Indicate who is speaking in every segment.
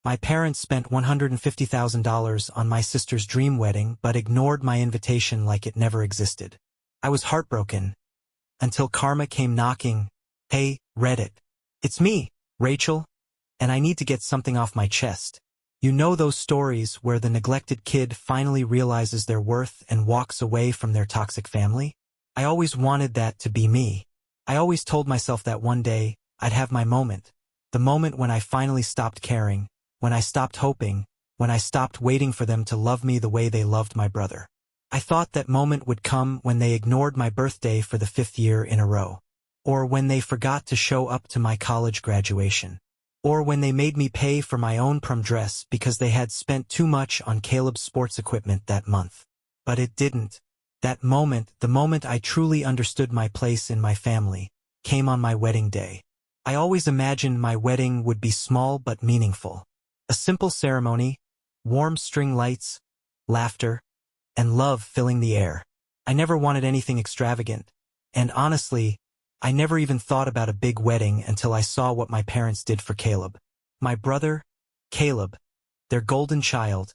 Speaker 1: My parents spent $150,000 on my sister's dream wedding but ignored my invitation like it never existed. I was heartbroken until karma came knocking. Hey, Reddit. It's me, Rachel, and I need to get something off my chest. You know those stories where the neglected kid finally realizes their worth and walks away from their toxic family? I always wanted that to be me. I always told myself that one day I'd have my moment. The moment when I finally stopped caring, when I stopped hoping, when I stopped waiting for them to love me the way they loved my brother. I thought that moment would come when they ignored my birthday for the 5th year in a row. Or when they forgot to show up to my college graduation. Or when they made me pay for my own prom dress because they had spent too much on Caleb's sports equipment that month. But it didn't. That moment, the moment I truly understood my place in my family, came on my wedding day. I always imagined my wedding would be small but meaningful. A simple ceremony, warm string lights, laughter, and love filling the air. I never wanted anything extravagant, and honestly, I never even thought about a big wedding until I saw what my parents did for Caleb. My brother, Caleb, their golden child,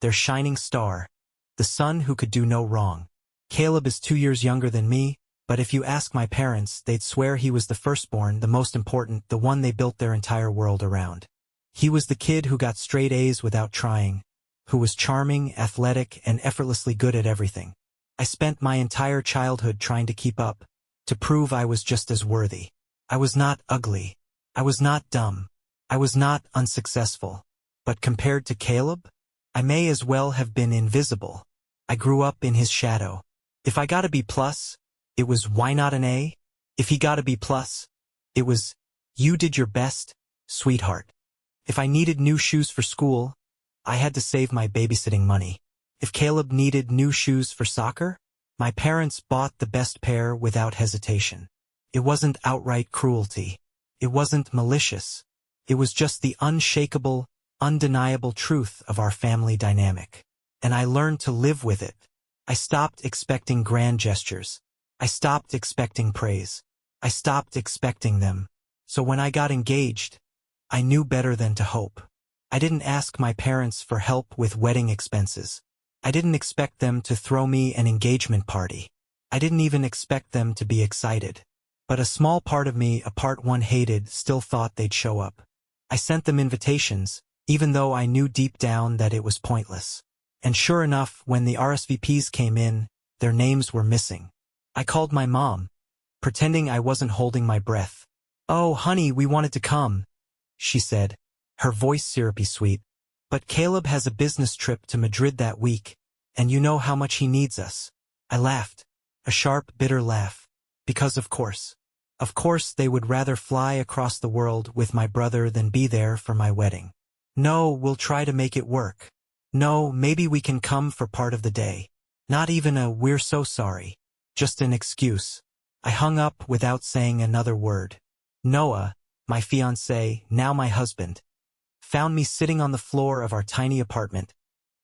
Speaker 1: their shining star, the son who could do no wrong. Caleb is 2 years younger than me, but if you ask my parents, they'd swear he was the firstborn, the most important, the one they built their entire world around. He was the kid who got straight A's without trying, who was charming, athletic, and effortlessly good at everything. I spent my entire childhood trying to keep up, to prove I was just as worthy. I was not ugly. I was not dumb. I was not unsuccessful. But compared to Caleb, I may as well have been invisible. I grew up in his shadow. If I got a B+, it was why not an A? If he got a B+, it was you did your best, sweetheart. If I needed new shoes for school, I had to save my babysitting money. If Caleb needed new shoes for soccer, my parents bought the best pair without hesitation. It wasn't outright cruelty. It wasn't malicious. It was just the unshakable, undeniable truth of our family dynamic. And I learned to live with it. I stopped expecting grand gestures. I stopped expecting praise. I stopped expecting them. So when I got engaged, I knew better than to hope. I didn't ask my parents for help with wedding expenses. I didn't expect them to throw me an engagement party. I didn't even expect them to be excited. But a small part of me, a part one hated, still thought they'd show up. I sent them invitations, even though I knew deep down that it was pointless. And sure enough, when the RSVPs came in, their names were missing. I called my mom, pretending I wasn't holding my breath. "Oh, honey, we wanted to come," she said, her voice syrupy sweet. "But Caleb has a business trip to Madrid that week, and you know how much he needs us." I laughed, a sharp, bitter laugh, because of course they would rather fly across the world with my brother than be there for my wedding. "No, we'll try to make it work. No, maybe we can come for part of the day. Not even a 'we're so sorry.' Just an excuse." I hung up without saying another word. Noah, my fiancé, now my husband, found me sitting on the floor of our tiny apartment,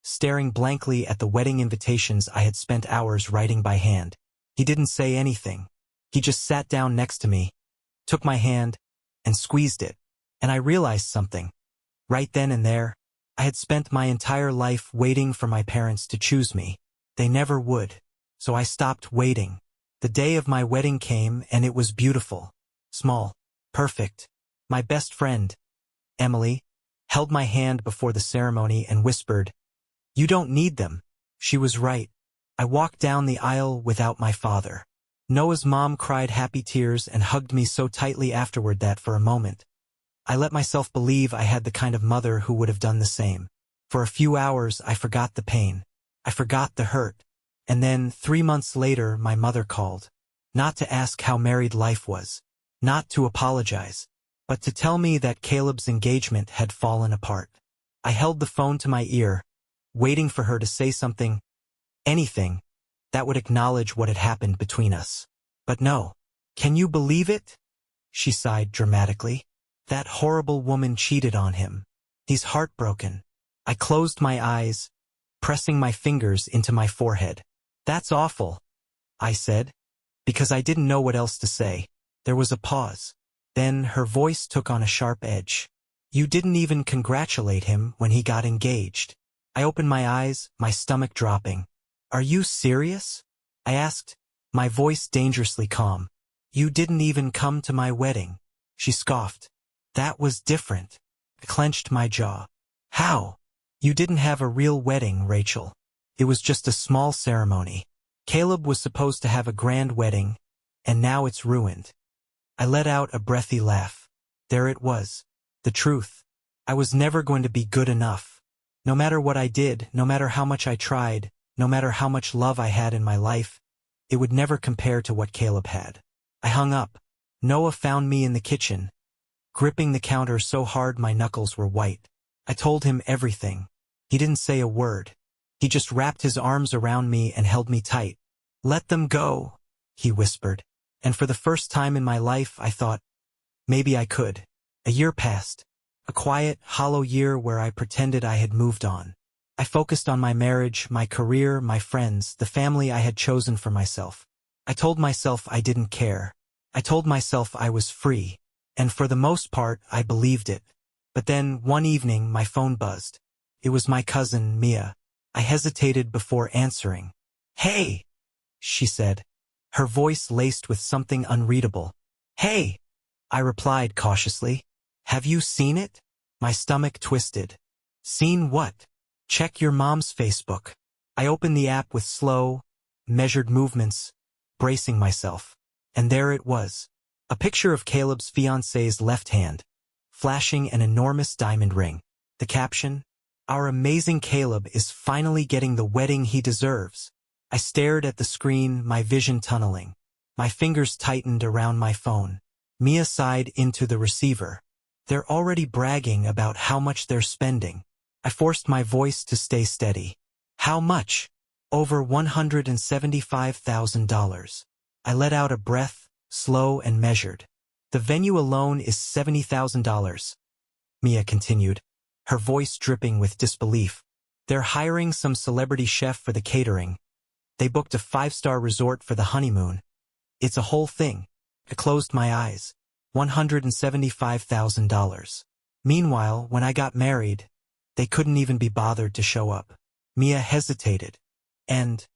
Speaker 1: staring blankly at the wedding invitations I had spent hours writing by hand. He didn't say anything. He just sat down next to me, took my hand, and squeezed it. And I realized something. Right then and there, I had spent my entire life waiting for my parents to choose me. They never would. So I stopped waiting. The day of my wedding came, and it was beautiful. Small. Perfect. My best friend, Emily, held my hand before the ceremony and whispered, "You don't need them." She was right. I walked down the aisle without my father. Noah's mom cried happy tears and hugged me so tightly afterward that for a moment, I let myself believe I had the kind of mother who would have done the same. For a few hours, I forgot the pain. I forgot the hurt. And then, 3 months later, my mother called. Not to ask how married life was. Not to apologize. But to tell me that Caleb's engagement had fallen apart. I held the phone to my ear, waiting for her to say something, anything, that would acknowledge what had happened between us. But no. "Can you believe it?" she sighed dramatically. "That horrible woman cheated on him. He's heartbroken." I closed my eyes, pressing my fingers into my forehead. "That's awful," I said, because I didn't know what else to say. There was a pause. Then her voice took on a sharp edge. You didn't even congratulate him when he got engaged. I opened my eyes, my stomach dropping. Are you serious? I asked, my voice dangerously calm. You didn't even come to my wedding. She scoffed. That was different. I clenched my jaw. How? You didn't have a real wedding, Rachel. It was just a small ceremony. Caleb was supposed to have a grand wedding, and now it's ruined. I let out a breathy laugh. There it was. The truth. I was never going to be good enough. No matter what I did, no matter how much I tried, no matter how much love I had in my life, it would never compare to what Caleb had. I hung up. Noah found me in the kitchen, gripping the counter so hard my knuckles were white. I told him everything. He didn't say a word. He just wrapped his arms around me and held me tight. Let them go, he whispered. And for the first time in my life, I thought, maybe I could. A year passed. A quiet, hollow year where I pretended I had moved on. I focused on my marriage, my career, my friends, the family I had chosen for myself. I told myself I didn't care. I told myself I was free. And for the most part, I believed it. But then, one evening, my phone buzzed. It was my cousin, Mia. I hesitated before answering. Hey, she said, her voice laced with something unreadable. Hey, I replied cautiously. Have you seen it? My stomach twisted. Seen what? Check your mom's Facebook. I opened the app with slow, measured movements, bracing myself. And there it was. A picture of Caleb's fiancée's left hand, flashing an enormous diamond ring. The caption, "Our amazing Caleb is finally getting the wedding he deserves." I stared at the screen, my vision tunneling. My fingers tightened around my phone. Mia sighed into the receiver. They're already bragging about how much they're spending. I forced my voice to stay steady. How much? Over $175,000. I let out a breath, slow and measured. The venue alone is $70,000. Mia continued, her voice dripping with disbelief. They're hiring some celebrity chef for the catering. They booked a 5-star resort for the honeymoon. It's a whole thing. I closed my eyes. $175,000. Meanwhile, when I got married, they couldn't even be bothered to show up. Mia hesitated. And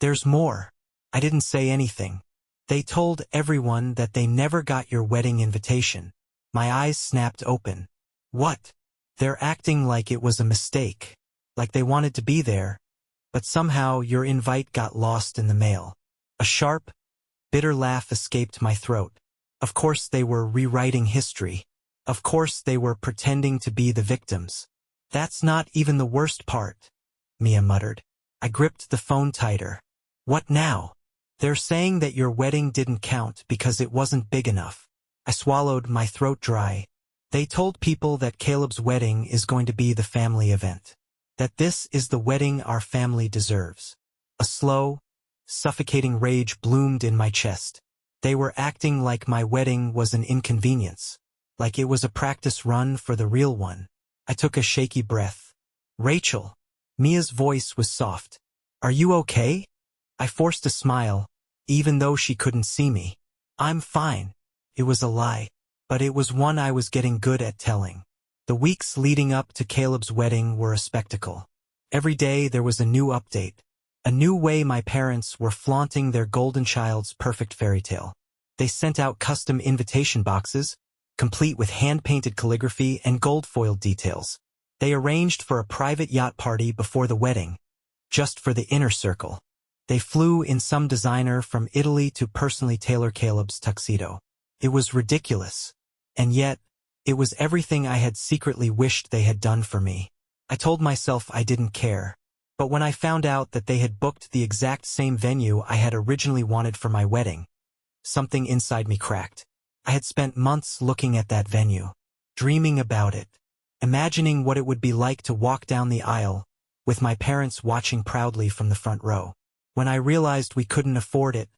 Speaker 1: there's more. I didn't say anything. They told everyone that they never got your wedding invitation. My eyes snapped open. What? They're acting like it was a mistake, like they wanted to be there, but somehow your invite got lost in the mail. A sharp, bitter laugh escaped my throat. Of course they were rewriting history. Of course they were pretending to be the victims. That's not even the worst part, Mia muttered. I gripped the phone tighter. What now? They're saying that your wedding didn't count because it wasn't big enough. I swallowed, my throat dry. They told people that Caleb's wedding is going to be the family event. That this is the wedding our family deserves. A slow, suffocating rage bloomed in my chest. They were acting like my wedding was an inconvenience. Like it was a practice run for the real one. I took a shaky breath. Rachel. Mia's voice was soft. Are you okay? I forced a smile, even though she couldn't see me. I'm fine. It was a lie, but it was one I was getting good at telling. The weeks leading up to Caleb's wedding were a spectacle. Every day there was a new update, a new way my parents were flaunting their golden child's perfect fairy tale. They sent out custom invitation boxes, complete with hand-painted calligraphy and gold-foiled details. They arranged for a private yacht party before the wedding, just for the inner circle. They flew in some designer from Italy to personally tailor Caleb's tuxedo. It was ridiculous. And yet, it was everything I had secretly wished they had done for me. I told myself I didn't care. But when I found out that they had booked the exact same venue I had originally wanted for my wedding, something inside me cracked. I had spent months looking at that venue, dreaming about it, imagining what it would be like to walk down the aisle, with my parents watching proudly from the front row. When I realized we couldn't afford it,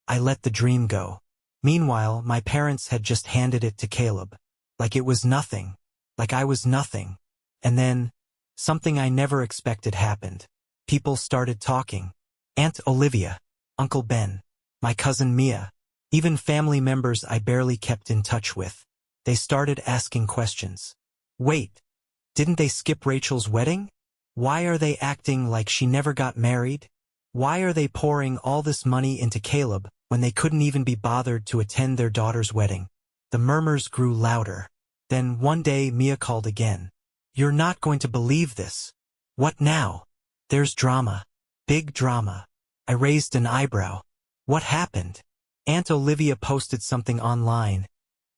Speaker 1: I let the dream go. Meanwhile, my parents had just handed it to Caleb. Like it was nothing. Like I was nothing. And then, something I never expected happened. People started talking. Aunt Olivia, Uncle Ben, my cousin Mia, even family members I barely kept in touch with. They started asking questions. Wait, didn't they skip Rachel's wedding? Why are they acting like she never got married? Why are they pouring all this money into Caleb when they couldn't even be bothered to attend their daughter's wedding? The murmurs grew louder. Then one day Mia called again. You're not going to believe this. What now? There's drama. Big drama. I raised an eyebrow. What happened? Aunt Olivia posted something online,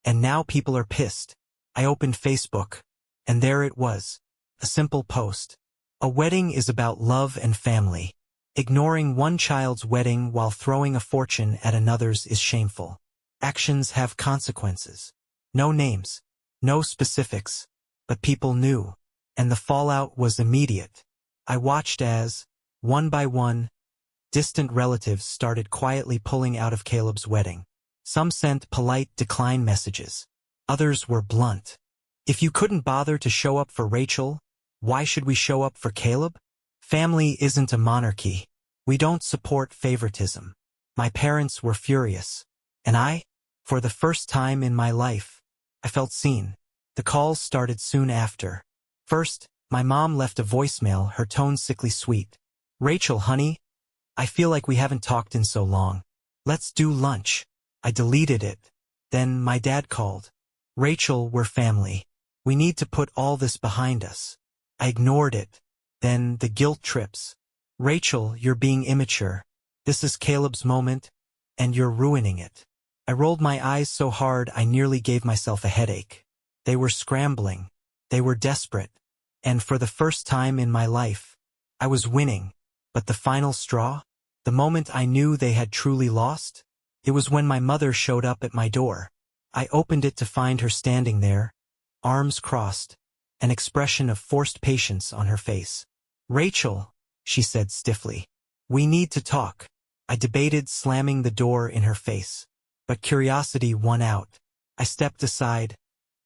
Speaker 1: and now people are pissed. I opened Facebook, and there it was. A simple post. A wedding is about love and family. Ignoring one child's wedding while throwing a fortune at another's is shameful. Actions have consequences. No names. No specifics. But people knew. And the fallout was immediate. I watched as, one by one, distant relatives started quietly pulling out of Caleb's wedding. Some sent polite decline messages. Others were blunt. If you couldn't bother to show up for Rachel, why should we show up for Caleb? Family isn't a monarchy. We don't support favoritism. My parents were furious. And I, for the first time in my life, I felt seen. The calls started soon after. First, my mom left a voicemail, her tone sickly sweet. Rachel, honey, I feel like we haven't talked in so long. Let's do lunch. I deleted it. Then my dad called. Rachel, we're family. We need to put all this behind us. I ignored it. Then the guilt trips. Rachel, you're being immature. This is Caleb's moment, and you're ruining it. I rolled my eyes so hard I nearly gave myself a headache. They were scrambling. They were desperate. And for the first time in my life, I was winning. But the final straw? The moment I knew they had truly lost? It was when my mother showed up at my door. I opened it to find her standing there, arms crossed, an expression of forced patience on her face. Rachel, she said stiffly, we need to talk. I debated slamming the door in her face, but curiosity won out. I stepped aside,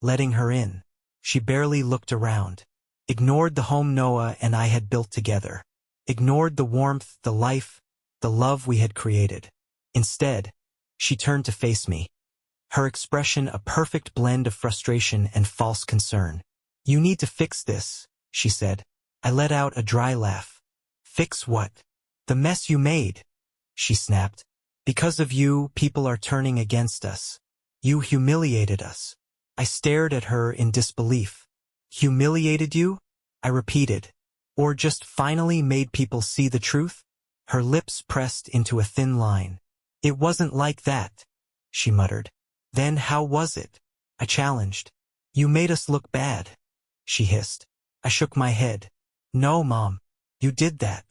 Speaker 1: letting her in. She barely looked around, ignored the home Noah and I had built together, ignored the warmth, the life, the love we had created. Instead, she turned to face me, her expression a perfect blend of frustration and false concern. You need to fix this, she said. I let out a dry laugh. Fix what? The mess you made, she snapped. Because of you, people are turning against us. You humiliated us. I stared at her in disbelief. Humiliated you? I repeated. Or just finally made people see the truth? Her lips pressed into a thin line. It wasn't like that, she muttered. Then how was it? I challenged. You made us look bad, she hissed. I shook my head. No, Mom. You did that.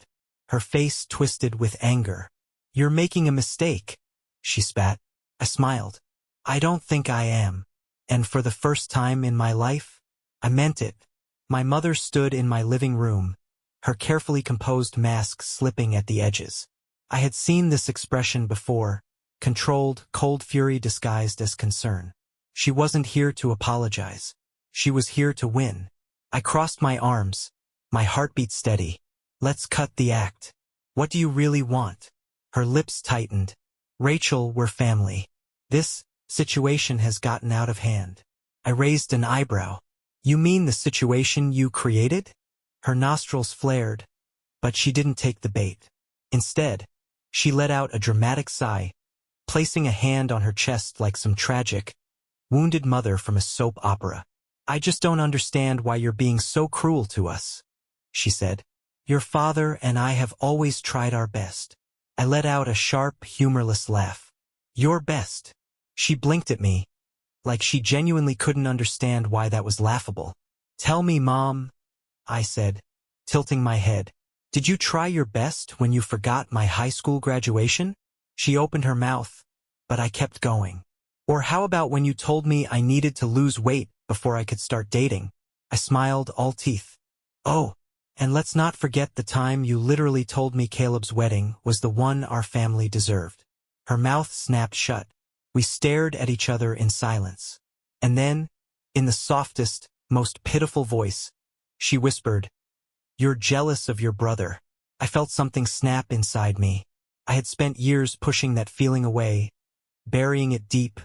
Speaker 1: Her face twisted with anger. You're making a mistake, she spat. I smiled. I don't think I am. And for the first time in my life, I meant it. My mother stood in my living room, her carefully composed mask slipping at the edges. I had seen this expression before, controlled, cold fury disguised as concern. She wasn't here to apologize. She was here to win. I crossed my arms, my heartbeat steady. Let's cut the act. What do you really want? Her lips tightened. Rachel, we're family. This situation has gotten out of hand. I raised an eyebrow. You mean the situation you created? Her nostrils flared, but she didn't take the bait. Instead, she let out a dramatic sigh, placing a hand on her chest like some tragic, wounded mother from a soap opera. I just don't understand why you're being so cruel to us, she said. Your father and I have always tried our best. I let out a sharp, humorless laugh. Your best. She blinked at me, like she genuinely couldn't understand why that was laughable. Tell me, Mom, I said, tilting my head. Did you try your best when you forgot my high school graduation? She opened her mouth, but I kept going. Or how about when you told me I needed to lose weight before I could start dating? I smiled all teeth. Oh, and let's not forget the time you literally told me Caleb's wedding was the one our family deserved. Her mouth snapped shut. We stared at each other in silence. And then, in the softest, most pitiful voice, she whispered, You're jealous of your brother. I felt something snap inside me. I had spent years pushing that feeling away, burying it deep,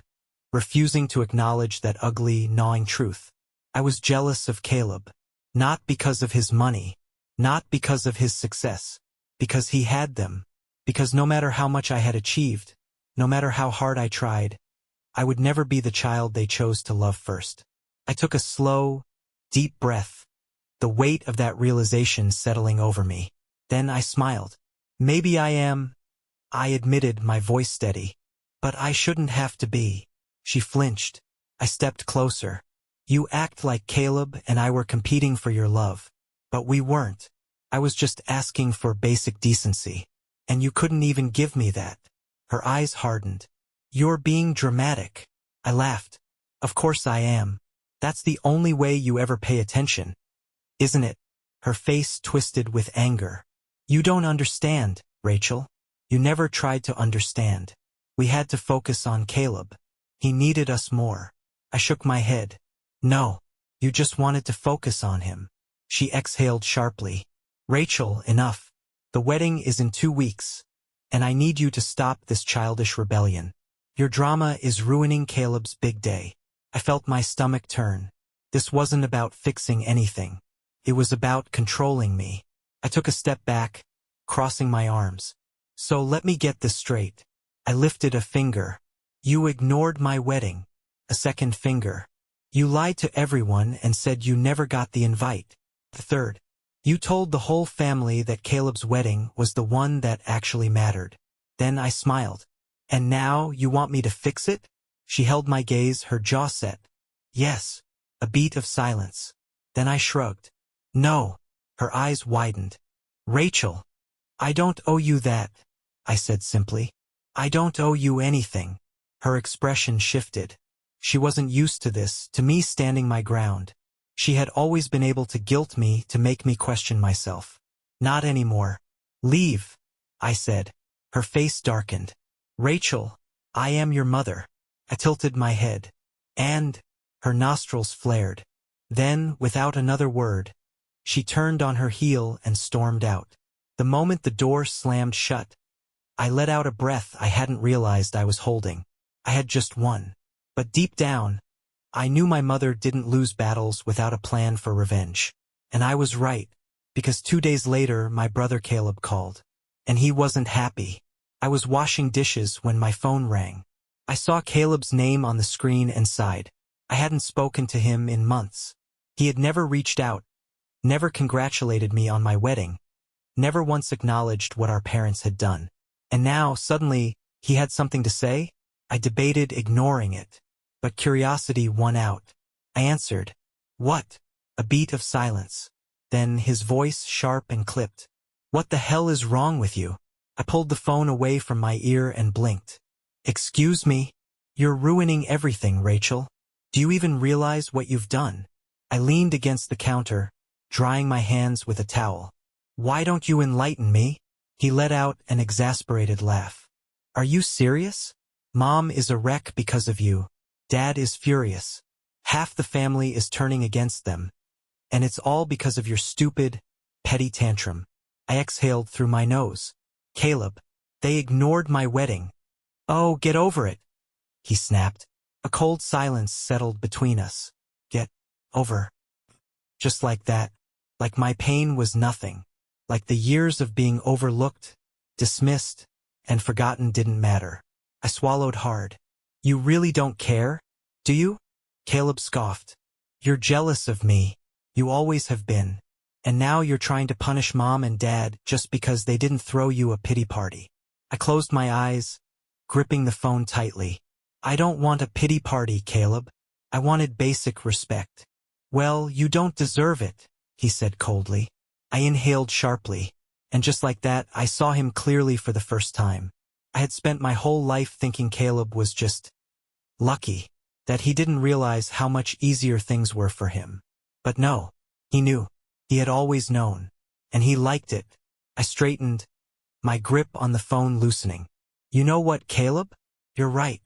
Speaker 1: refusing to acknowledge that ugly, gnawing truth. I was jealous of Caleb. Not because of his money. Not because of his success. Because he had them. Because no matter how much I had achieved, no matter how hard I tried, I would never be the child they chose to love first. I took a slow, deep breath, the weight of that realization settling over me. Then I smiled. Maybe I am, I admitted, my voice steady. But I shouldn't have to be. She flinched. I stepped closer. You act like Caleb and I were competing for your love. But we weren't. I was just asking for basic decency. And you couldn't even give me that. Her eyes hardened. You're being dramatic. I laughed. Of course I am. That's the only way you ever pay attention. Isn't it? Her face twisted with anger. You don't understand, Rachel. You never tried to understand. We had to focus on Caleb. He needed us more. I shook my head. No, you just wanted to focus on him. She exhaled sharply. Rachel, enough. The wedding is in 2 weeks. And I need you to stop this childish rebellion. Your drama is ruining Caleb's big day. I felt my stomach turn. This wasn't about fixing anything. It was about controlling me. I took a step back, crossing my arms. So let me get this straight. I lifted a finger. You ignored my wedding. A second finger. You lied to everyone and said you never got the invite. The third. You told the whole family that Caleb's wedding was the one that actually mattered. Then I smiled. And now you want me to fix it? She held my gaze, her jaw set. Yes. A beat of silence. Then I shrugged. No. Her eyes widened. Rachel. I don't owe you that, I said simply. I don't owe you anything. Her expression shifted. She wasn't used to this, to me standing my ground. She had always been able to guilt me, to make me question myself. Not anymore. Leave, I said. Her face darkened. Rachel, I am your mother. I tilted my head. And, her nostrils flared. Then, without another word, she turned on her heel and stormed out. The moment the door slammed shut, I let out a breath I hadn't realized I was holding. I had just one. But deep down, I knew my mother didn't lose battles without a plan for revenge. And I was right, because 2 days later my brother Caleb called. And he wasn't happy. I was washing dishes when my phone rang. I saw Caleb's name on the screen and sighed. I hadn't spoken to him in months. He had never reached out, never congratulated me on my wedding, never once acknowledged what our parents had done. And now, suddenly, he had something to say? I debated ignoring it. But curiosity won out. I answered. What? A beat of silence. Then his voice sharp and clipped. What the hell is wrong with you? I pulled the phone away from my ear and blinked. Excuse me? You're ruining everything, Rachel. Do you even realize what you've done? I leaned against the counter, drying my hands with a towel. Why don't you enlighten me? He let out an exasperated laugh. Are you serious? Mom is a wreck because of you. Dad is furious. Half the family is turning against them. And it's all because of your stupid, petty tantrum. I exhaled through my nose. Caleb, they ignored my wedding. Oh, get over it, he snapped. A cold silence settled between us. Get over. Just like that. Like my pain was nothing. Like the years of being overlooked, dismissed, and forgotten didn't matter. I swallowed hard. You really don't care, do you? Caleb scoffed. You're jealous of me. You always have been. And now you're trying to punish Mom and Dad just because they didn't throw you a pity party. I closed my eyes, gripping the phone tightly. I don't want a pity party, Caleb. I wanted basic respect. Well, you don't deserve it, he said coldly. I inhaled sharply, and just like that, I saw him clearly for the first time. I had spent my whole life thinking Caleb was just lucky, that he didn't realize how much easier things were for him. But no, he knew. He had always known. And he liked it. I straightened, my grip on the phone loosening. You know what, Caleb? You're right.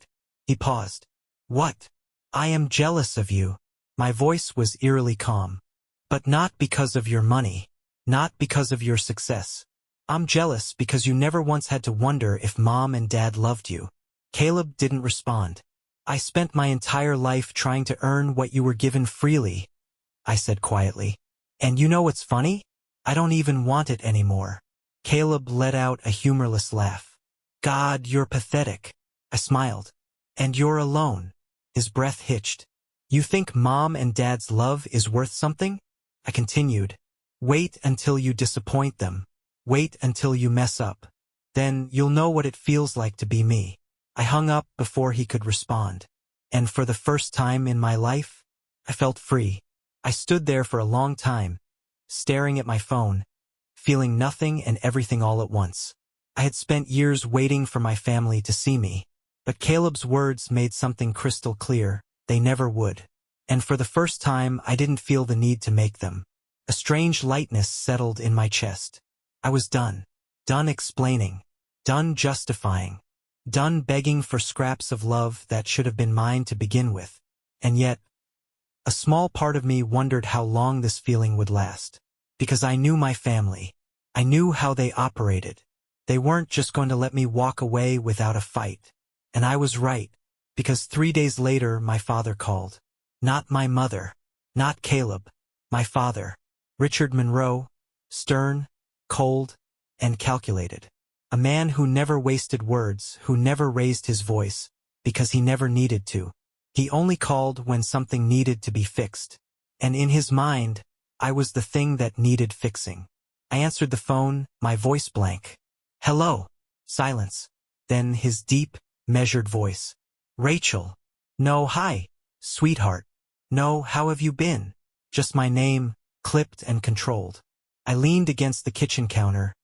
Speaker 1: He paused. What? I am jealous of you. My voice was eerily calm. But not because of your money. Not because of your success. I'm jealous because you never once had to wonder if Mom and Dad loved you. Caleb didn't respond. I spent my entire life trying to earn what you were given freely, I said quietly. And you know what's funny? I don't even want it anymore. Caleb let out a humorless laugh. God, you're pathetic. I smiled. And you're alone. His breath hitched. You think Mom and Dad's love is worth something? I continued. Wait until you disappoint them. Wait until you mess up. Then you'll know what it feels like to be me. I hung up before he could respond. And for the first time in my life, I felt free. I stood there for a long time, staring at my phone, feeling nothing and everything all at once. I had spent years waiting for my family to see me, but Caleb's words made something crystal clear: they never would. And for the first time, I didn't feel the need to make them. A strange lightness settled in my chest. I was done. Done explaining. Done justifying. Done begging for scraps of love that should have been mine to begin with. And yet, a small part of me wondered how long this feeling would last. Because I knew my family. I knew how they operated. They weren't just going to let me walk away without a fight. And I was right, because 3 days later my father called. Not my mother. Not Caleb. My father. Richard Monroe. Stern, cold, and calculated. A man who never wasted words, who never raised his voice, because he never needed to. He only called when something needed to be fixed. And in his mind, I was the thing that needed fixing. I answered the phone, my voice blank. Hello. Silence. Then his deep, measured voice. Rachel. No, hi, sweetheart. No, how have you been? Just my name, clipped and controlled. I leaned against the kitchen counter,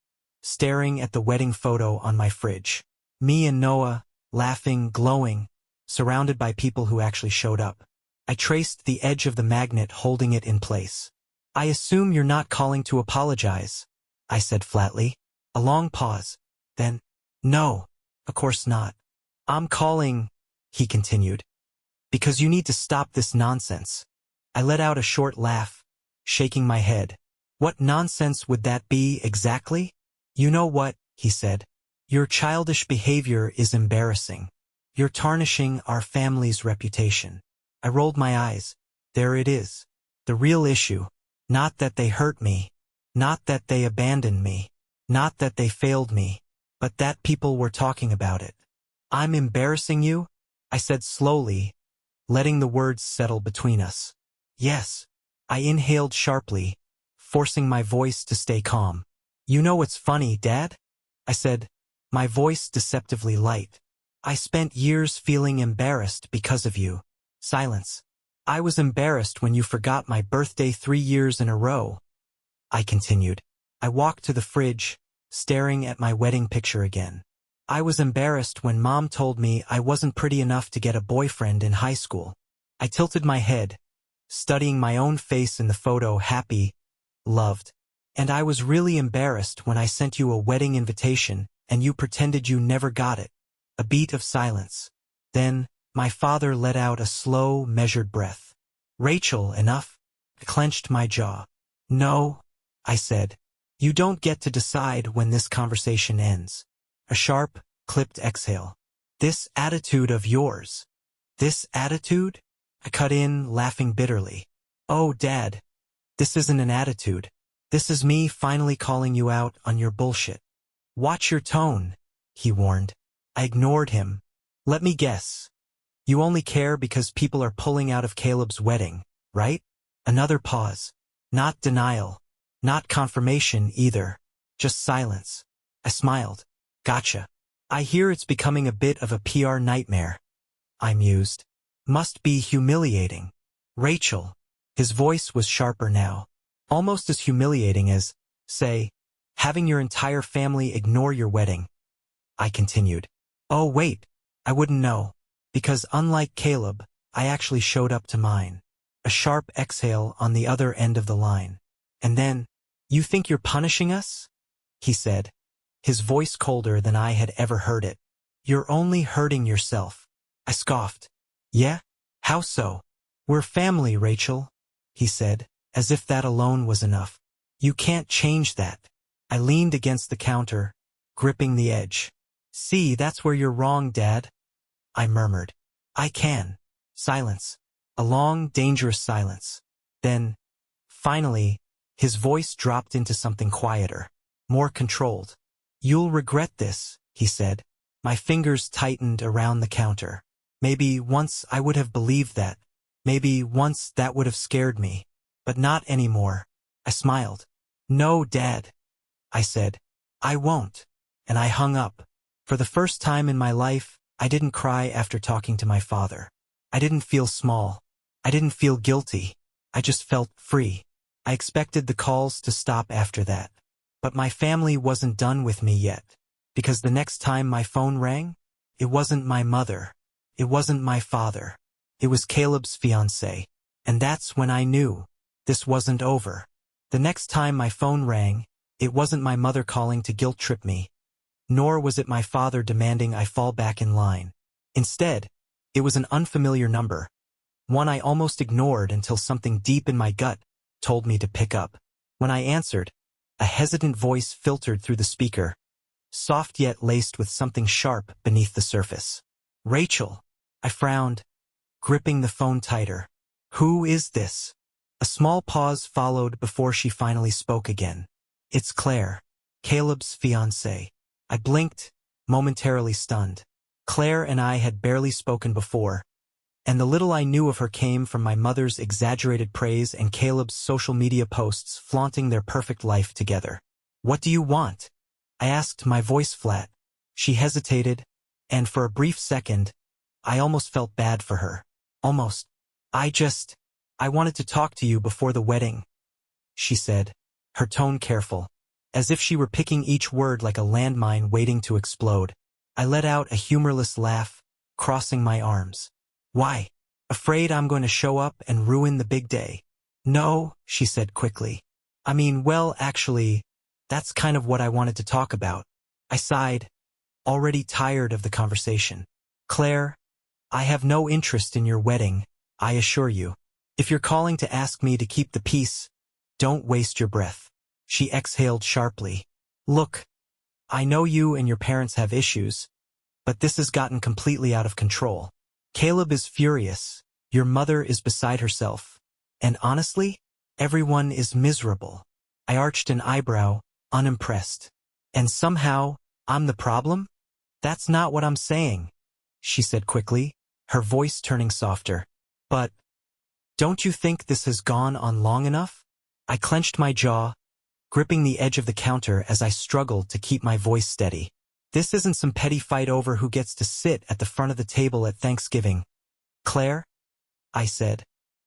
Speaker 1: staring at the wedding photo on my fridge. Me and Noah, laughing, glowing, surrounded by people who actually showed up. I traced the edge of the magnet holding it in place. I assume you're not calling to apologize, I said flatly. A long pause. Then, no, of course not. I'm calling, he continued, because you need to stop this nonsense. I let out a short laugh, shaking my head. What nonsense would that be exactly? You know what, he said. Your childish behavior is embarrassing. You're tarnishing our family's reputation. I rolled my eyes. There it is. The real issue. Not that they hurt me. Not that they abandoned me. Not that they failed me. But that people were talking about it. I'm embarrassing you? I said slowly, letting the words settle between us. Yes. I inhaled sharply, forcing my voice to stay calm. You know what's funny, Dad? I said, my voice deceptively light. I spent years feeling embarrassed because of you. Silence. I was embarrassed when you forgot my birthday 3 years in a row. I continued. I walked to the fridge, staring at my wedding picture again. I was embarrassed when Mom told me I wasn't pretty enough to get a boyfriend in high school. I tilted my head, studying my own face in the photo, happy, loved. And I was really embarrassed when I sent you a wedding invitation and you pretended you never got it. A beat of silence. Then, my father let out a slow, measured breath. Rachel, enough? I clenched my jaw. No, I said. You don't get to decide when this conversation ends. A sharp, clipped exhale. This attitude of yours. This attitude? I cut in, laughing bitterly. Oh, Dad, this isn't an attitude. This is me finally calling you out on your bullshit. Watch your tone, he warned. I ignored him. Let me guess. You only care because people are pulling out of Caleb's wedding, right? Another pause. Not denial. Not confirmation either. Just silence. I smiled. Gotcha. I hear it's becoming a bit of a PR nightmare. I mused. Must be humiliating. Rachel. His voice was sharper now. Almost as humiliating as, say, having your entire family ignore your wedding. I continued. Oh wait, I wouldn't know. Because unlike Caleb, I actually showed up to mine. A sharp exhale on the other end of the line. And then, you think you're punishing us? He said, his voice colder than I had ever heard it. You're only hurting yourself. I scoffed. Yeah? How so? We're family, Rachel, he said, as if that alone was enough. You can't change that. I leaned against the counter, gripping the edge. See, that's where you're wrong, Dad. I murmured. I can. Silence. A long, dangerous silence. Then, Finally, his voice dropped into something quieter, more controlled. "You'll regret this," he said. My fingers tightened around the counter. Maybe once I would have believed that. Maybe once that would have scared me. But not anymore. I smiled. "No, Dad," I said. "I won't." And I hung up. For the first time in my life, I didn't cry after talking to my father. I didn't feel small. I didn't feel guilty. I just felt free. I expected the calls to stop after that. But my family wasn't done with me yet. Because the next time my phone rang, it wasn't my mother. It wasn't my father. It was Caleb's fiancée. And that's when I knew this wasn't over. The next time my phone rang, it wasn't my mother calling to guilt-trip me. Nor was it my father demanding I fall back in line. Instead, it was an unfamiliar number. One I almost ignored until something deep in my gut told me to pick up. When I answered, a hesitant voice filtered through the speaker, soft yet laced with something sharp beneath the surface. "Rachel." I frowned, gripping the phone tighter. "Who is this?" A small pause followed before she finally spoke again. "It's Claire, Caleb's fiancée." I blinked, momentarily stunned. Claire and I had barely spoken before, and the little I knew of her came from my mother's exaggerated praise and Caleb's social media posts flaunting their perfect life together. "What do you want?" I asked, my voice flat. She hesitated, and for a brief second, I almost felt bad for her. Almost. I wanted to talk to you before the wedding," she said, her tone careful, as if she were picking each word like a landmine waiting to explode. I let out a humorless laugh, crossing my arms. "Why? Afraid I'm going to show up and ruin the big day?" "No," she said quickly. "I mean, well, actually, that's kind of what I wanted to talk about." I sighed, already tired of the conversation. "Claire, I have no interest in your wedding, I assure you. If you're calling to ask me to keep the peace, don't waste your breath." She exhaled sharply. "Look, I know you and your parents have issues, but this has gotten completely out of control. Caleb is furious, your mother is beside herself, and honestly, everyone is miserable." I arched an eyebrow, unimpressed. "And somehow, I'm the problem?" "That's not what I'm saying," she said quickly, her voice turning softer. "But don't you think this has gone on long enough?" I clenched my jaw, gripping the edge of the counter as I struggled to keep my voice steady. "This isn't some petty fight over who gets to sit at the front of the table at Thanksgiving. Claire," I said,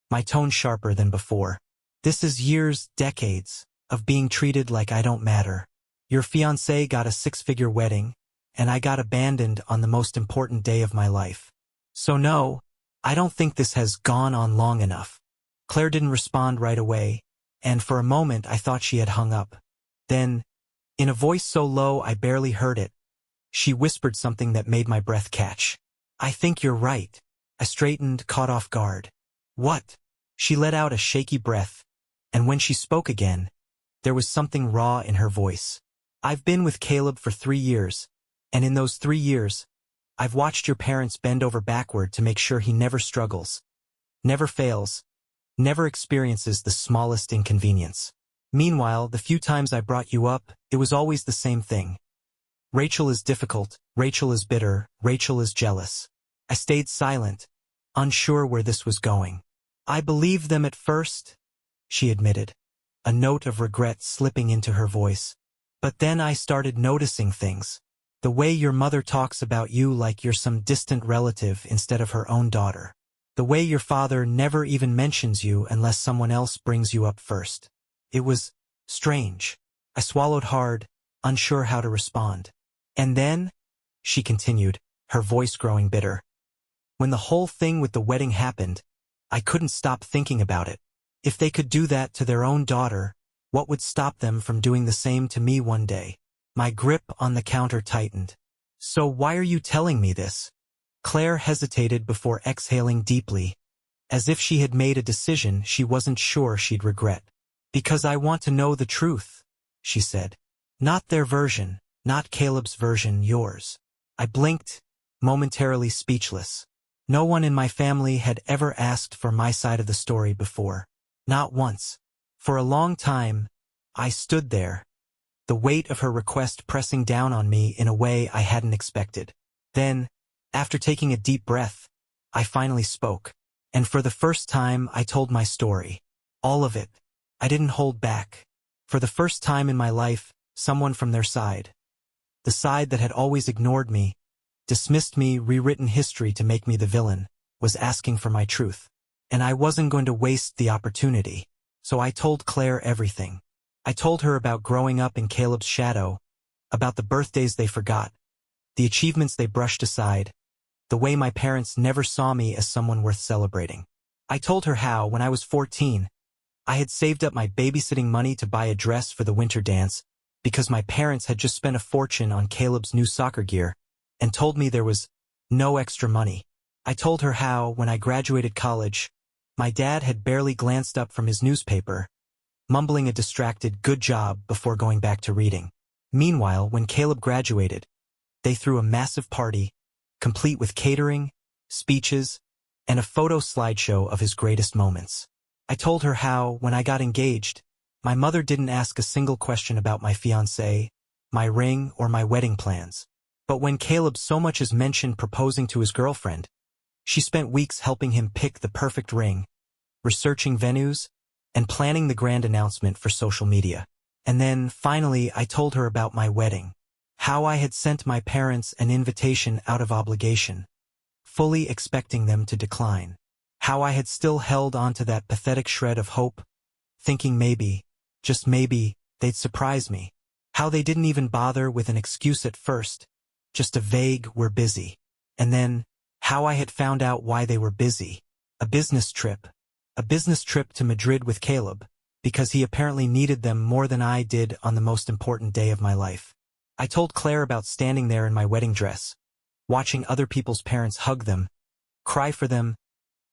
Speaker 1: my tone sharper than before. "This is years, decades, of being treated like I don't matter. Your fiancé got a six-figure wedding, and I got abandoned on the most important day of my life. So no, I don't think this has gone on long enough." Claire didn't respond right away, and for a moment I thought she had hung up. Then, in a voice so low I barely heard it, she whispered something that made my breath catch. "I think you're right." I straightened, caught off guard. "What?" She let out a shaky breath, and when she spoke again, there was something raw in her voice. "I've been with Caleb for 3 years, and in those 3 years, I've watched your parents bend over backward to make sure he never struggles, never fails, never experiences the smallest inconvenience. Meanwhile, the few times I brought you up, it was always the same thing. Rachel is difficult, Rachel is bitter, Rachel is jealous." I stayed silent, unsure where this was going. "I believed them at first," she admitted, a note of regret slipping into her voice. "But then I started noticing things. The way your mother talks about you like you're some distant relative instead of her own daughter. The way your father never even mentions you unless someone else brings you up first. It was strange." I swallowed hard, unsure how to respond. "And then," she continued, her voice growing bitter, "when the whole thing with the wedding happened, I couldn't stop thinking about it. If they could do that to their own daughter, what would stop them from doing the same to me one day?" My grip on the counter tightened. "So why are you telling me this?" Claire hesitated before exhaling deeply, as if she had made a decision she wasn't sure she'd regret. "Because I want to know the truth," she said. "Not their version, not Caleb's version, yours." I blinked, momentarily speechless. No one in my family had ever asked for my side of the story before. Not once. For a long time, I stood there, the weight of her request pressing down on me in a way I hadn't expected. Then, after taking a deep breath, I finally spoke. And for the first time, I told my story. All of it. I didn't hold back. For the first time in my life, someone from their side, the side that had always ignored me, dismissed me, rewritten history to make me the villain, was asking for my truth. And I wasn't going to waste the opportunity. So I told Claire everything. I told her about growing up in Caleb's shadow, about the birthdays they forgot, the achievements they brushed aside, the way my parents never saw me as someone worth celebrating. I told her how, when I was 14, I had saved up my babysitting money to buy a dress for the winter dance because my parents had just spent a fortune on Caleb's new soccer gear and told me there was no extra money. I told her how, when I graduated college, my dad had barely glanced up from his newspaper, mumbling a distracted "good job" before going back to reading. Meanwhile, when Caleb graduated, they threw a massive party, complete with catering, speeches, and a photo slideshow of his greatest moments. I told her how, when I got engaged, my mother didn't ask a single question about my fiancé, my ring, or my wedding plans. But when Caleb so much as mentioned proposing to his girlfriend, she spent weeks helping him pick the perfect ring, researching venues, and planning the grand announcement for social media. And then, finally, I told her about my wedding, how I had sent my parents an invitation out of obligation, fully expecting them to decline, how I had still held on to that pathetic shred of hope, thinking maybe, just maybe, they'd surprise me, how they didn't even bother with an excuse at first, just a vague "we're busy." And then, how I had found out why they were busy. A business trip to Madrid with Caleb, because he apparently needed them more than I did on the most important day of my life. I told Claire about standing there in my wedding dress, watching other people's parents hug them, cry for them,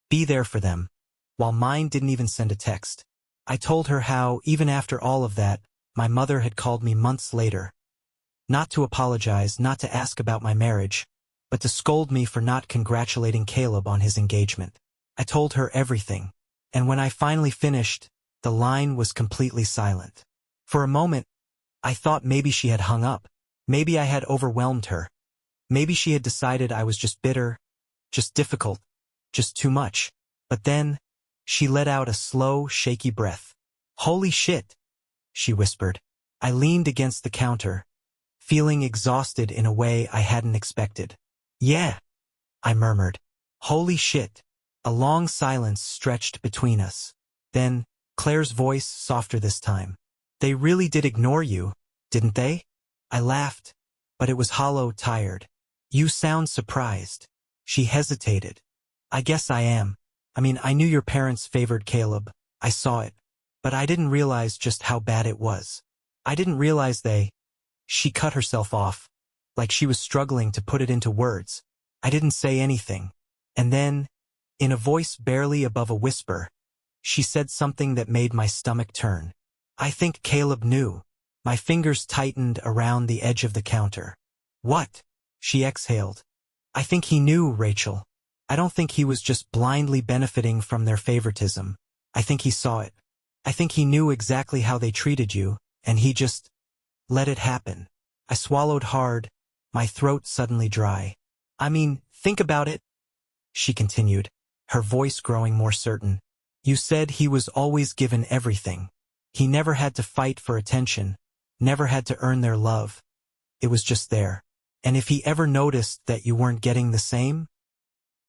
Speaker 1: be there for them, while mine didn't even send a text. I told her how, even after all of that, my mother had called me months later, not to apologize, not to ask about my marriage, but to scold me for not congratulating Caleb on his engagement. I told her everything, and when I finally finished, the line was completely silent. For a moment, I thought maybe she had hung up. Maybe I had overwhelmed her. Maybe she had decided I was just bitter, just difficult, just too much. But then, she let out a slow, shaky breath. "Holy shit," she whispered. I leaned against the counter, feeling exhausted in a way I hadn't expected. "Yeah," I murmured. "Holy shit." A long silence stretched between us. Then, Claire's voice, softer this time. "They really did ignore you, didn't they?" I laughed, but it was hollow, tired. "You sound surprised." She hesitated. "I guess I am. I mean, I knew your parents favored Caleb. I saw it. But I didn't realize just how bad it was. I didn't realize they—" She cut herself off, like she was struggling to put it into words. I didn't say anything. And then, in a voice barely above a whisper, she said something that made my stomach turn. "I think Caleb knew." My fingers tightened around the edge of the counter. "What?" She exhaled. "I think he knew, Rachel. I don't think he was just blindly benefiting from their favoritism. I think he saw it. I think he knew exactly how they treated you, and he just let it happen." I swallowed hard, my throat suddenly dry. "I mean, think about it," she continued, her voice growing more certain. "You said he was always given everything. He never had to fight for attention, never had to earn their love. It was just there. And if he ever noticed that you weren't getting the same,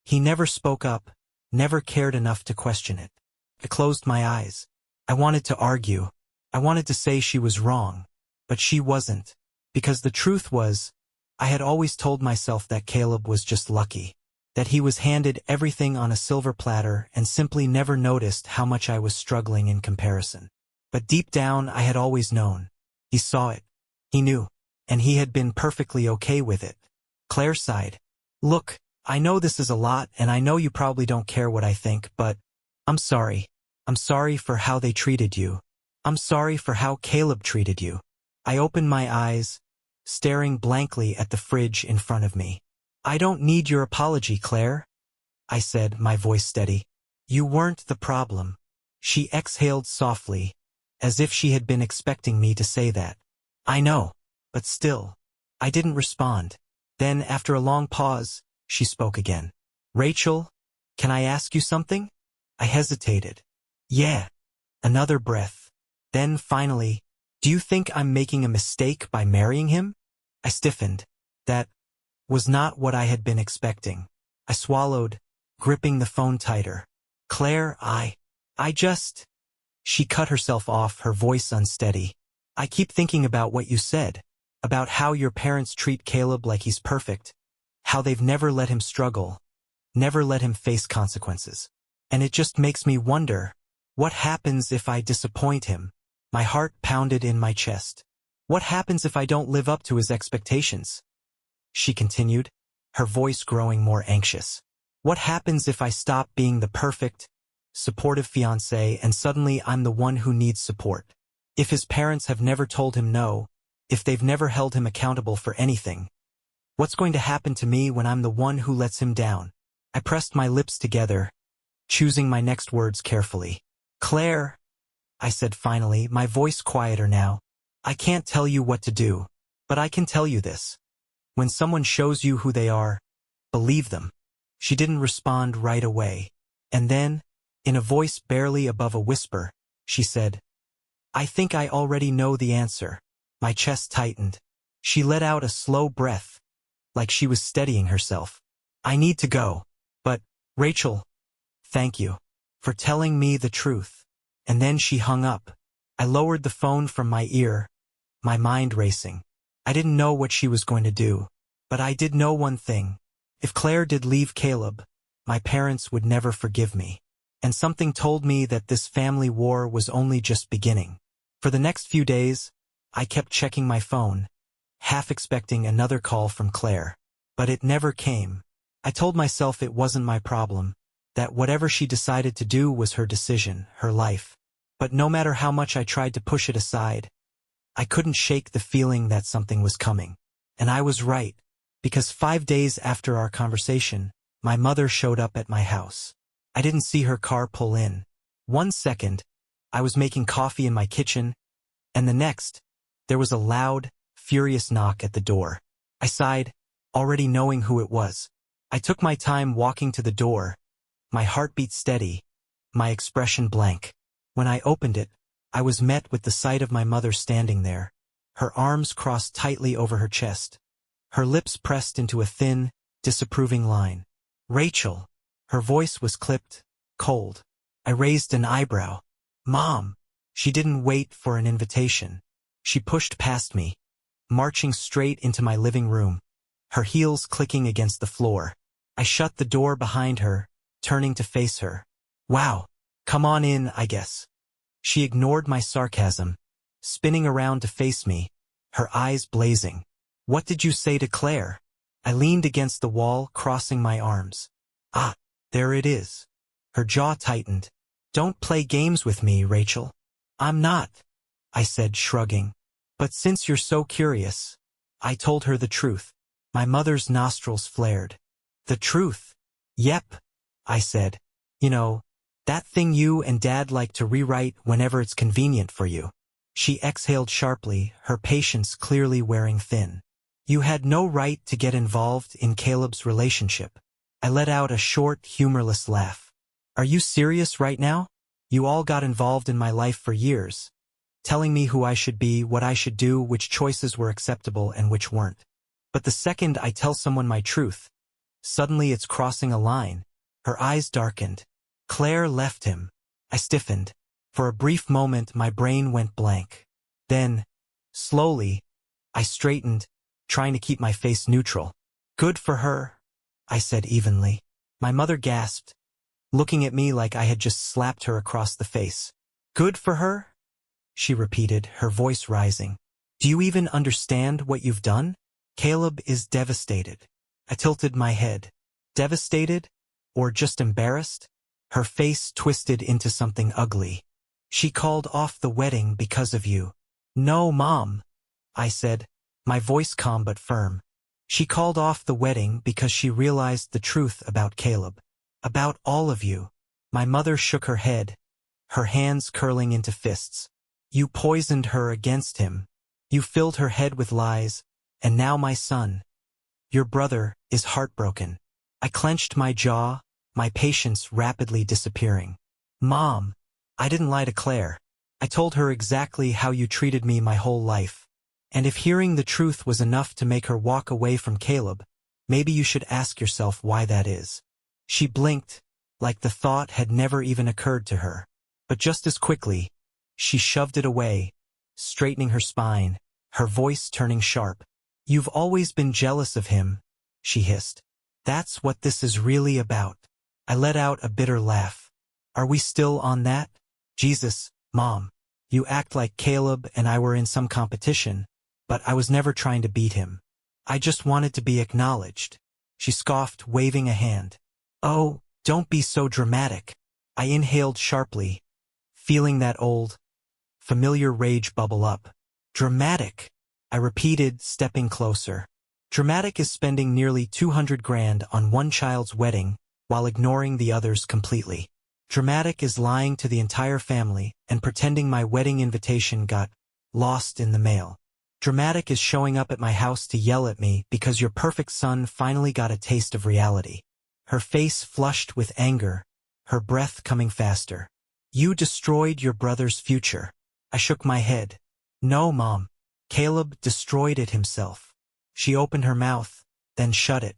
Speaker 1: he never spoke up, never cared enough to question it." I closed my eyes. I wanted to argue. I wanted to say she was wrong, but she wasn't. Because the truth was, I had always told myself that Caleb was just lucky, that he was handed everything on a silver platter and simply never noticed how much I was struggling in comparison. But deep down, I had always known. He saw it. He knew. And he had been perfectly okay with it. Claire sighed. "Look, I know this is a lot, and I know you probably don't care what I think, but I'm sorry. I'm sorry for how they treated you. I'm sorry for how Caleb treated you." I opened my eyes, staring blankly at the fridge in front of me. "I don't need your apology, Claire," I said, my voice steady. "You weren't the problem." She exhaled softly, as if she had been expecting me to say that. I know, but still. I didn't respond. Then, after a long pause, she spoke again. Rachel, can I ask you something? I hesitated. Yeah. Another breath. Then, finally, do you think I'm making a mistake by marrying him? I stiffened. That was not what I had been expecting. I swallowed, gripping the phone tighter. Claire, I just... She cut herself off, her voice unsteady. I keep thinking about what you said, about how your parents treat Caleb like he's perfect, how they've never let him struggle, never let him face consequences. And it just makes me wonder, what happens if I disappoint him? My heart pounded in my chest. What happens if I don't live up to his expectations? She continued, her voice growing more anxious. What happens if I stop being the perfect, supportive fiancé and suddenly I'm the one who needs support? If his parents have never told him no, if they've never held him accountable for anything, what's going to happen to me when I'm the one who lets him down? I pressed my lips together, choosing my next words carefully. Claire, I said finally, my voice quieter now. I can't tell you what to do, but I can tell you this. When someone shows you who they are, believe them. She didn't respond right away. And then, in a voice barely above a whisper, she said, I think I already know the answer. My chest tightened. She let out a slow breath, like she was steadying herself. I need to go. But, Rachel, thank you for telling me the truth. And then she hung up. I lowered the phone from my ear, my mind racing. I didn't know what she was going to do, but I did know one thing. If Claire did leave Caleb, my parents would never forgive me. And something told me that this family war was only just beginning. For the next few days, I kept checking my phone, half expecting another call from Claire. But it never came. I told myself it wasn't my problem, that whatever she decided to do was her decision, her life. But no matter how much I tried to push it aside, I couldn't shake the feeling that something was coming. And I was right, because 5 days after our conversation, my mother showed up at my house. I didn't see her car pull in. 1 second, I was making coffee in my kitchen, and the next, there was a loud, furious knock at the door. I sighed, already knowing who it was. I took my time walking to the door, my heartbeat steady, my expression blank. When I opened it, I was met with the sight of my mother standing there, her arms crossed tightly over her chest, her lips pressed into a thin, disapproving line. Rachel. Her voice was clipped, cold. I raised an eyebrow. Mom. She didn't wait for an invitation. She pushed past me, marching straight into my living room, her heels clicking against the floor. I shut the door behind her, turning to face her. Wow. Come on in, I guess. She ignored my sarcasm, spinning around to face me, her eyes blazing. What did you say to Claire? I leaned against the wall, crossing my arms. Ah, there it is. Her jaw tightened. Don't play games with me, Rachel. I'm not, I said, shrugging. But since you're so curious, I told her the truth. My mother's nostrils flared. The truth? Yep, I said. You know, that thing you and Dad like to rewrite whenever it's convenient for you. She exhaled sharply, her patience clearly wearing thin. You had no right to get involved in Caleb's relationship. I let out a short, humorless laugh. Are you serious right now? You all got involved in my life for years, telling me who I should be, what I should do, which choices were acceptable and which weren't. But the second I tell someone my truth, suddenly it's crossing a line. Her eyes darkened. Claire left him. I stiffened. For a brief moment my brain went blank. Then, slowly, I straightened, trying to keep my face neutral. Good for her, I said evenly. My mother gasped, looking at me like I had just slapped her across the face. Good for her? She repeated, her voice rising. Do you even understand what you've done? Caleb is devastated. I tilted my head. Devastated? Or just embarrassed? Her face twisted into something ugly. She called off the wedding because of you. No, Mom, I said, my voice calm but firm. She called off the wedding because she realized the truth about Caleb. About all of you. My mother shook her head, her hands curling into fists. You poisoned her against him. You filled her head with lies, and now my son, your brother, is heartbroken. I clenched my jaw, my patience rapidly disappearing. Mom, I didn't lie to Claire. I told her exactly how you treated me my whole life. And if hearing the truth was enough to make her walk away from Caleb, maybe you should ask yourself why that is. She blinked, like the thought had never even occurred to her. But just as quickly, she shoved it away, straightening her spine, her voice turning sharp. You've always been jealous of him, she hissed. That's what this is really about. I let out a bitter laugh. Are we still on that? Jesus, Mom. You act like Caleb and I were in some competition, but I was never trying to beat him. I just wanted to be acknowledged. She scoffed, waving a hand. Oh, don't be so dramatic. I inhaled sharply, feeling that old, familiar rage bubble up. Dramatic, I repeated, stepping closer. Dramatic is spending nearly 200 grand on one child's wedding while ignoring the others completely. Dramatic is lying to the entire family and pretending my wedding invitation got lost in the mail. Dramatic is showing up at my house to yell at me because your perfect son finally got a taste of reality. Her face flushed with anger, her breath coming faster. You destroyed your brother's future. I shook my head. No, Mom. Caleb destroyed it himself. She opened her mouth, then shut it,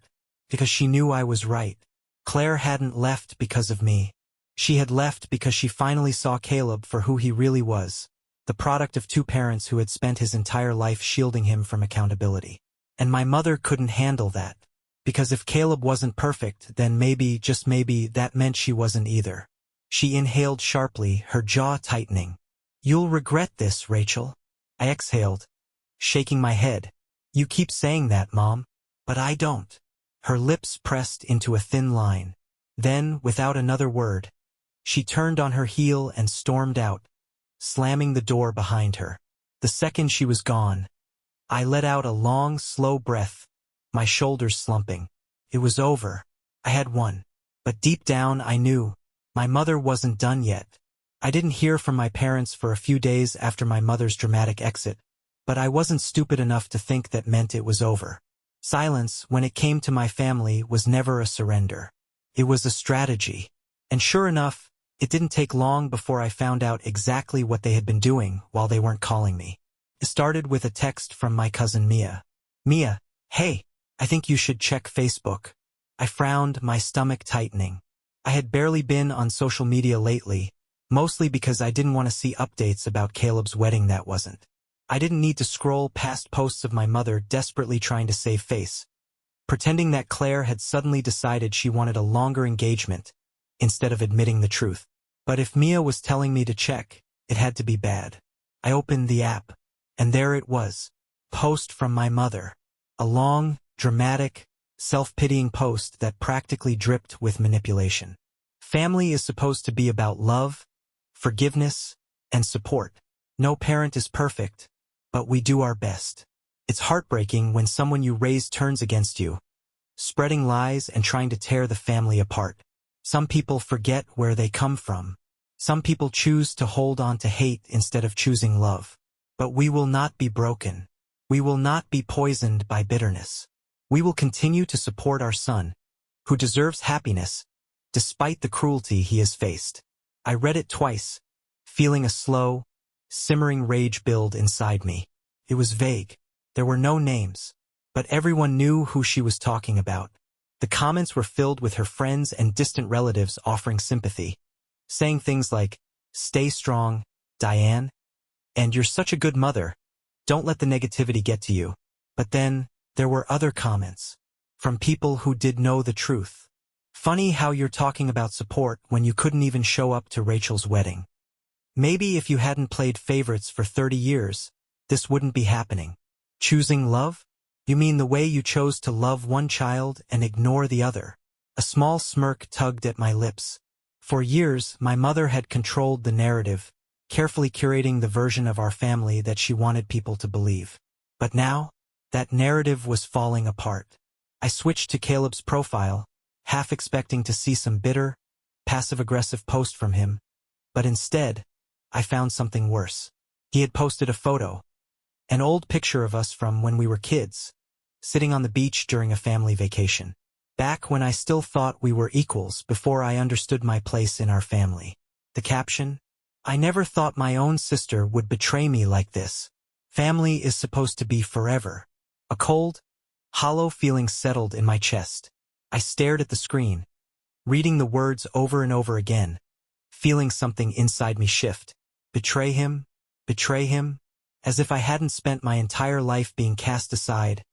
Speaker 1: because she knew I was right. Claire hadn't left because of me. She had left because she finally saw Caleb for who he really was, the product of two parents who had spent his entire life shielding him from accountability. And my mother couldn't handle that, because if Caleb wasn't perfect, then maybe, just maybe, that meant she wasn't either. She inhaled sharply, her jaw tightening. You'll regret this, Rachel. I exhaled, shaking my head. You keep saying that, Mom, but I don't. Her lips pressed into a thin line. Then, without another word, she turned on her heel and stormed out, slamming the door behind her. The second she was gone, I let out a long, slow breath, my shoulders slumping. It was over. I had won. But deep down I knew my mother wasn't done yet. I didn't hear from my parents for a few days after my mother's dramatic exit, but I wasn't stupid enough to think that meant it was over. Silence, when it came to my family, was never a surrender. It was a strategy. And sure enough, it didn't take long before I found out exactly what they had been doing while they weren't calling me. It started with a text from my cousin Mia. Mia, hey, I think you should check Facebook. I frowned, my stomach tightening. I had barely been on social media lately, mostly because I didn't want to see updates about Caleb's wedding that wasn't. I didn't need to scroll past posts of my mother desperately trying to save face, pretending that Claire had suddenly decided she wanted a longer engagement, instead of admitting the truth. But if Mia was telling me to check, it had to be bad. I opened the app, and there it was. Post from my mother. A long, dramatic, self-pitying post that practically dripped with manipulation. Family is supposed to be about love, forgiveness, and support. No parent is perfect, but we do our best. It's heartbreaking when someone you raised turns against you, spreading lies and trying to tear the family apart. Some people forget where they come from. Some people choose to hold on to hate instead of choosing love. But we will not be broken. We will not be poisoned by bitterness. We will continue to support our son, who deserves happiness, despite the cruelty he has faced. I read it twice, feeling a slow, simmering rage build inside me. It was vague. There were no names, but everyone knew who she was talking about. The comments were filled with her friends and distant relatives offering sympathy, saying things like, "Stay strong, Diane," and "You're such a good mother. Don't let the negativity get to you." But then, there were other comments, from people who did know the truth. Funny how you're talking about support when you couldn't even show up to Rachel's wedding. Maybe if you hadn't played favorites for 30 years, this wouldn't be happening. Choosing love? You mean the way you chose to love one child and ignore the other? A small smirk tugged at my lips. For years, my mother had controlled the narrative, carefully curating the version of our family that she wanted people to believe. But now, that narrative was falling apart. I switched to Caleb's profile, half expecting to see some bitter, passive-aggressive post from him, but instead, I found something worse. He had posted a photo, an old picture of us from when we were kids, sitting on the beach during a family vacation. Back when I still thought we were equals before I understood my place in our family. The caption: I never thought my own sister would betray me like this. Family is supposed to be forever. A cold, hollow feeling settled in my chest. I stared at the screen, reading the words over and over again, feeling something inside me shift. Betray him, as if I hadn't spent my entire life being cast aside,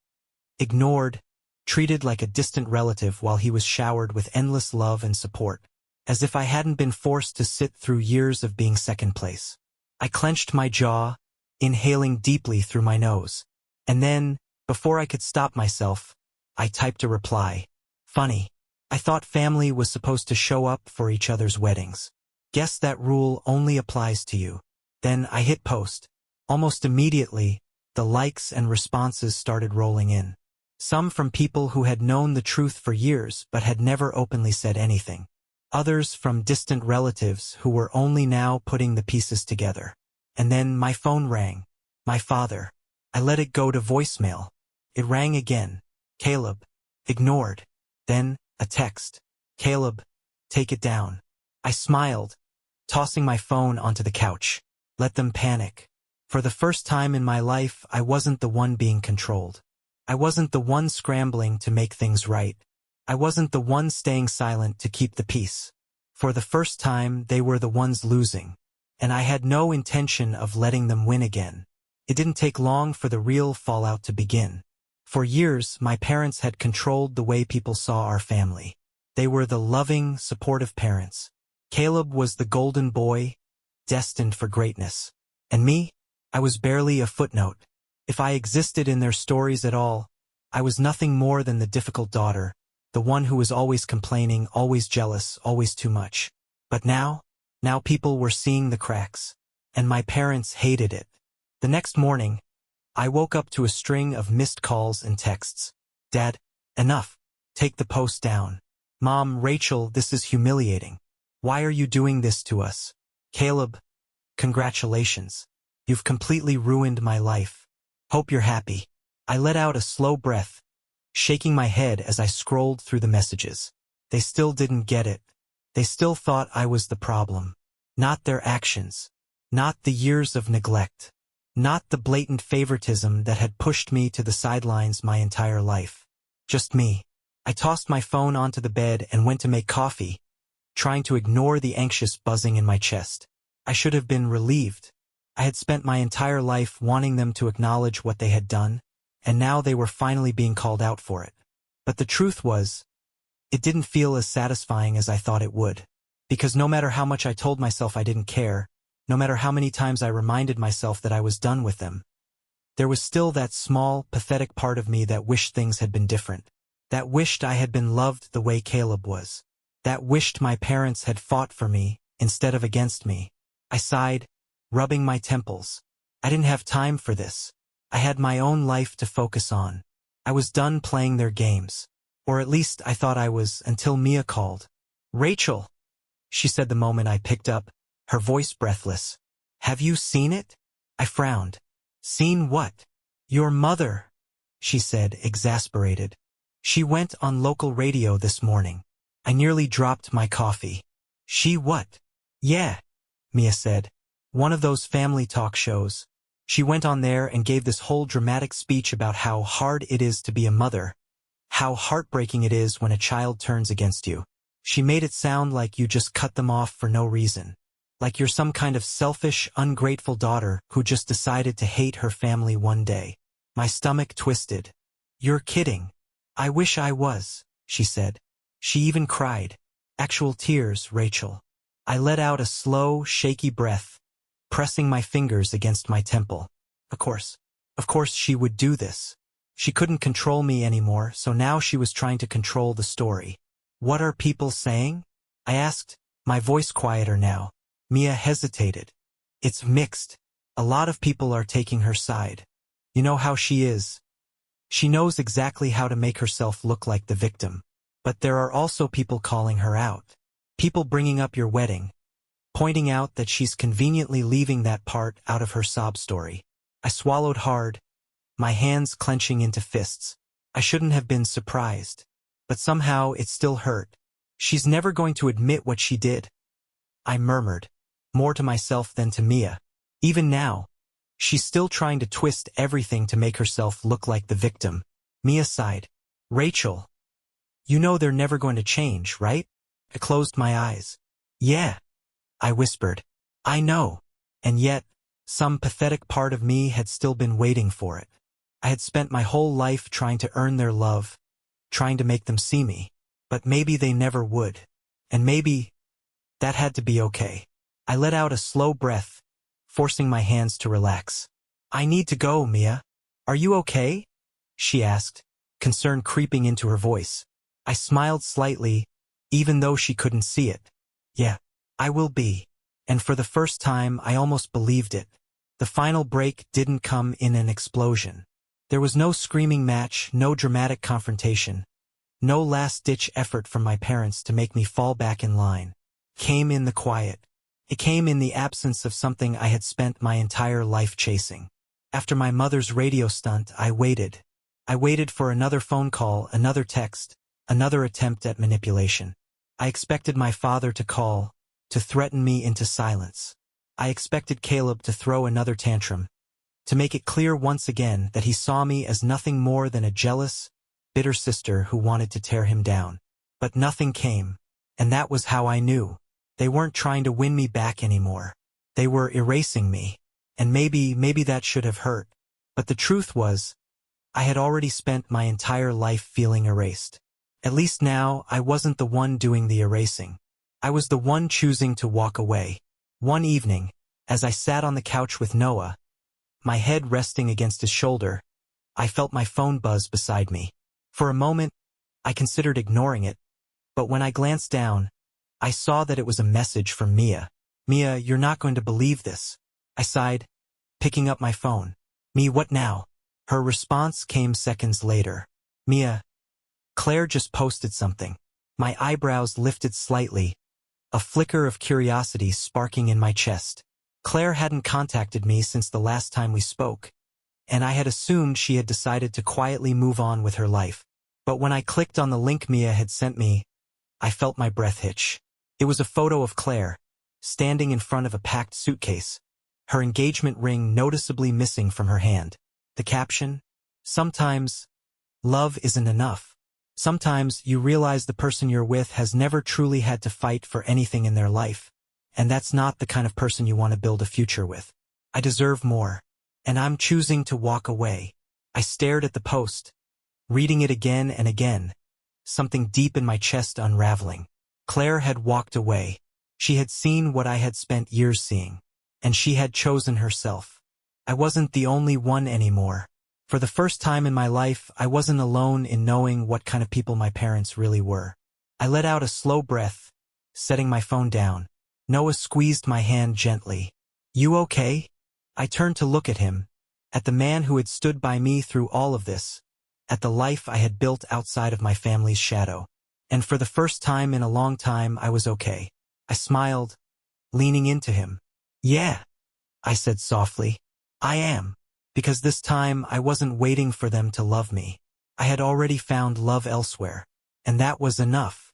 Speaker 1: ignored, treated like a distant relative while he was showered with endless love and support, as if I hadn't been forced to sit through years of being second place. I clenched my jaw, inhaling deeply through my nose, and then, before I could stop myself, I typed a reply. Funny. I thought family was supposed to show up for each other's weddings. Guess that rule only applies to you. Then I hit post. Almost immediately, the likes and responses started rolling in. Some from people who had known the truth for years but had never openly said anything. Others from distant relatives who were only now putting the pieces together. And then my phone rang. My father. I let it go to voicemail. It rang again. Caleb. Ignored. Then, a text. Caleb, take it down. I smiled, tossing my phone onto the couch. Let them panic. For the first time in my life, I wasn't the one being controlled. I wasn't the one scrambling to make things right. I wasn't the one staying silent to keep the peace. For the first time, they were the ones losing. And I had no intention of letting them win again. It didn't take long for the real fallout to begin. For years, my parents had controlled the way people saw our family. They were the loving, supportive parents. Caleb was the golden boy, destined for greatness. And me? I was barely a footnote. If I existed in their stories at all, I was nothing more than the difficult daughter, the one who was always complaining, always jealous, always too much. But now people were seeing the cracks. And my parents hated it. The next morning, I woke up to a string of missed calls and texts. Dad, enough. Take the post down. Mom, Rachel, this is humiliating. Why are you doing this to us? Caleb, congratulations. You've completely ruined my life. Hope you're happy. I let out a slow breath, shaking my head as I scrolled through the messages. They still didn't get it. They still thought I was the problem. Not their actions. Not the years of neglect. Not the blatant favoritism that had pushed me to the sidelines my entire life. Just me. I tossed my phone onto the bed and went to make coffee, trying to ignore the anxious buzzing in my chest. I should have been relieved. I had spent my entire life wanting them to acknowledge what they had done, and now they were finally being called out for it. But the truth was, it didn't feel as satisfying as I thought it would. Because no matter how much I told myself I didn't care, no matter how many times I reminded myself that I was done with them, there was still that small, pathetic part of me that wished things had been different. That wished I had been loved the way Caleb was. That wished my parents had fought for me instead of against me. I sighed, rubbing my temples. I didn't have time for this. I had my own life to focus on. I was done playing their games. Or at least I thought I was, until Mia called. Rachel, she said the moment I picked up, her voice breathless. Have you seen it? I frowned. Seen what? Your mother, she said, exasperated. She went on local radio this morning. I nearly dropped my coffee. She what? Yeah, Mia said. One of those family talk shows. She went on there and gave this whole dramatic speech about how hard it is to be a mother, how heartbreaking it is when a child turns against you. She made it sound like you just cut them off for no reason. Like you're some kind of selfish, ungrateful daughter who just decided to hate her family one day. My stomach twisted. You're kidding. I wish I was, she said. She even cried. Actual tears, Rachel. I let out a slow, shaky breath, pressing my fingers against my temple. Of course she would do this. She couldn't control me anymore, so now she was trying to control the story. What are people saying? I asked, my voice quieter now. Mia hesitated. It's mixed. A lot of people are taking her side. You know how she is. She knows exactly how to make herself look like the victim. But there are also people calling her out. People bringing up your wedding. pointing out that she's conveniently leaving that part out of her sob story. I swallowed hard, my hands clenching into fists. I shouldn't have been surprised. But somehow it still hurt. She's never going to admit what she did, I murmured, more to myself than to Mia. Even now, she's still trying to twist everything to make herself look like the victim. Mia sighed. Rachel, you know they're never going to change, right? I closed my eyes. Yeah, I whispered. I know. And yet, some pathetic part of me had still been waiting for it. I had spent my whole life trying to earn their love, trying to make them see me. But maybe they never would. And maybe that had to be okay. I let out a slow breath, forcing my hands to relax. I need to go, Mia. Are you okay? She asked, concern creeping into her voice. I smiled slightly, even though she couldn't see it. Yeah, I will be. And for the first time, I almost believed it. The final break didn't come in an explosion. There was no screaming match, no dramatic confrontation. No last-ditch effort from my parents to make me fall back in line. Came in the quiet. It came in the absence of something I had spent my entire life chasing. After my mother's radio stunt, I waited. I waited for another phone call, another text, another attempt at manipulation. I expected my father to call, to threaten me into silence. I expected Caleb to throw another tantrum, to make it clear once again that he saw me as nothing more than a jealous, bitter sister who wanted to tear him down. But nothing came, and that was how I knew. They weren't trying to win me back anymore. They were erasing me, and maybe that should have hurt. But the truth was, I had already spent my entire life feeling erased. At least now, I wasn't the one doing the erasing. I was the one choosing to walk away. One evening, as I sat on the couch with Noah, my head resting against his shoulder, I felt my phone buzz beside me. For a moment, I considered ignoring it, but when I glanced down, I saw that it was a message from Mia. Mia, you're not going to believe this, I sighed, picking up my phone. Me, what now? Her response came seconds later. Mia, Claire just posted something. My eyebrows lifted slightly, a flicker of curiosity sparking in my chest. Claire hadn't contacted me since the last time we spoke, and I had assumed she had decided to quietly move on with her life. But when I clicked on the link Mia had sent me, I felt my breath hitch. It was a photo of Claire, standing in front of a packed suitcase, her engagement ring noticeably missing from her hand. The caption, sometimes, love isn't enough. Sometimes you realize the person you're with has never truly had to fight for anything in their life, and that's not the kind of person you want to build a future with. I deserve more, and I'm choosing to walk away. I stared at the post, reading it again and again, something deep in my chest unraveling. Claire had walked away. She had seen what I had spent years seeing, and she had chosen herself. I wasn't the only one anymore. For the first time in my life, I wasn't alone in knowing what kind of people my parents really were. I let out a slow breath, setting my phone down. Noah squeezed my hand gently. You okay? I turned to look at him, at the man who had stood by me through all of this, at the life I had built outside of my family's shadow. And for the first time in a long time, I was okay. I smiled, leaning into him. Yeah, I said softly. I am. Because this time I wasn't waiting for them to love me. I had already found love elsewhere, and that was enough.